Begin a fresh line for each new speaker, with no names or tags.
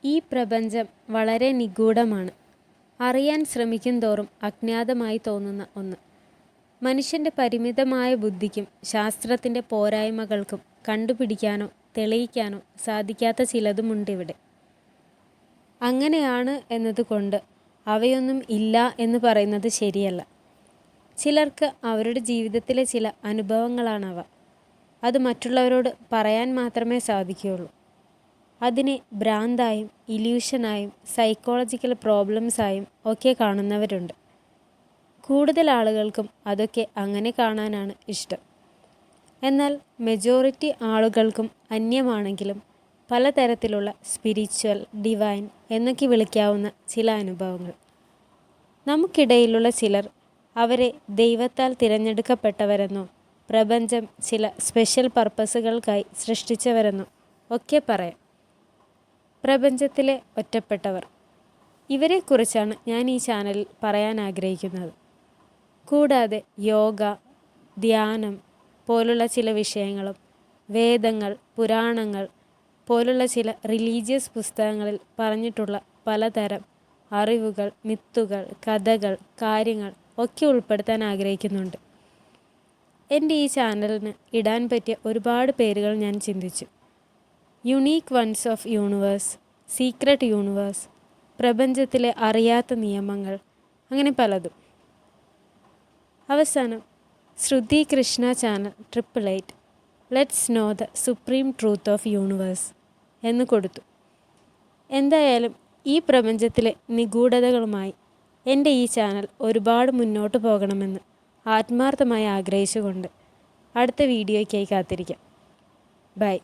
ഈ പ്രപഞ്ചം വളരെ നിഗൂഢമാണ്. അറിയാൻ ശ്രമിക്കുന്തോറും അജ്ഞാതമായി തോന്നുന്ന ഒന്ന്. മനുഷ്യൻ്റെ പരിമിതമായ ബുദ്ധിക്കും ശാസ്ത്രത്തിൻ്റെ പോരായ്മകൾക്കും കണ്ടുപിടിക്കാനോ തെളിയിക്കാനോ സാധിക്കാത്ത ചിലതുമുണ്ടിവിടെ. അങ്ങനെയാണ് എന്നതുകൊണ്ട് അവയൊന്നും ഇല്ല എന്ന് പറയുന്നത് ശരിയല്ല. ചിലർക്ക് അവരുടെ ജീവിതത്തിലെ ചില അനുഭവങ്ങളാണവ. അത് മറ്റുള്ളവരോട് പറയാൻ മാത്രമേ സാധിക്കുകയുള്ളൂ. അതിനെ ഭ്രാന്തായും ഇല്യൂഷനായും സൈക്കോളജിക്കൽ പ്രോബ്ലംസായും ഒക്കെ കാണുന്നവരുണ്ട്. കൂടുതൽ ആളുകൾക്കും അതൊക്കെ അങ്ങനെ കാണാനാണ് ഇഷ്ടം. എന്നാൽ മെജോറിറ്റി ആളുകൾക്കും അന്യമാണെങ്കിലും പലതരത്തിലുള്ള സ്പിരിച്വൽ, ഡിവൈൻ എന്നൊക്കെ വിളിക്കാവുന്ന ചില അനുഭവങ്ങൾ. നമുക്കിടയിലുള്ള ചിലർ അവരെ ദൈവത്താൽ തിരഞ്ഞെടുക്കപ്പെട്ടവരെന്നോ പ്രപഞ്ചം ചില സ്പെഷ്യൽ പർപ്പസുകൾക്കായി സൃഷ്ടിച്ചവരെന്നോ ഒക്കെ പറയാം. പ്രപഞ്ചത്തിലെ ഒറ്റപ്പെട്ടവർ, ഇവരെക്കുറിച്ചാണ് ഞാൻ ഈ ചാനലിൽ പറയാൻ ആഗ്രഹിക്കുന്നത്. കൂടാതെ യോഗ, ധ്യാനം പോലുള്ള ചില വിഷയങ്ങളും വേദങ്ങൾ, പുരാണങ്ങൾ പോലുള്ള ചില റിലീജിയസ് പുസ്തകങ്ങളിൽ പറഞ്ഞിട്ടുള്ള പലതരം അറിവുകൾ, മിത്തുകൾ, കഥകൾ, കാര്യങ്ങൾ ഒക്കെ ഉൾപ്പെടുത്താൻ ആഗ്രഹിക്കുന്നുണ്ട്. എൻ്റെ ഈ ചാനലിന് ഇടാൻ പറ്റിയ ഒരുപാട് പേരുകൾ ഞാൻ ചിന്തിച്ചു. Unique ones of universe, secret universe, പ്രപഞ്ചത്തിലെ അറിയാത്ത നിയമങ്ങൾ, അങ്ങനെ പലതും. അവസാനം Shruti Krishna channel 888 let's know the supreme truth of universe എന്ന് കൊടുത്തു. എന്തായാലും ഈ പ്രപഞ്ചത്തിലെ നിഗൂഢതകളുമായി എൻ്റെ ഈ ചാനൽ ഒരുപാട് മുന്നോട്ട് പോകണമെന്ന് ആത്മാർത്ഥമായി ആഗ്രഹിച്ചുകൊണ്ട് അടുത്ത വീഡിയോയ്ക്കായി കാത്തിരിക്കാം. ബൈ.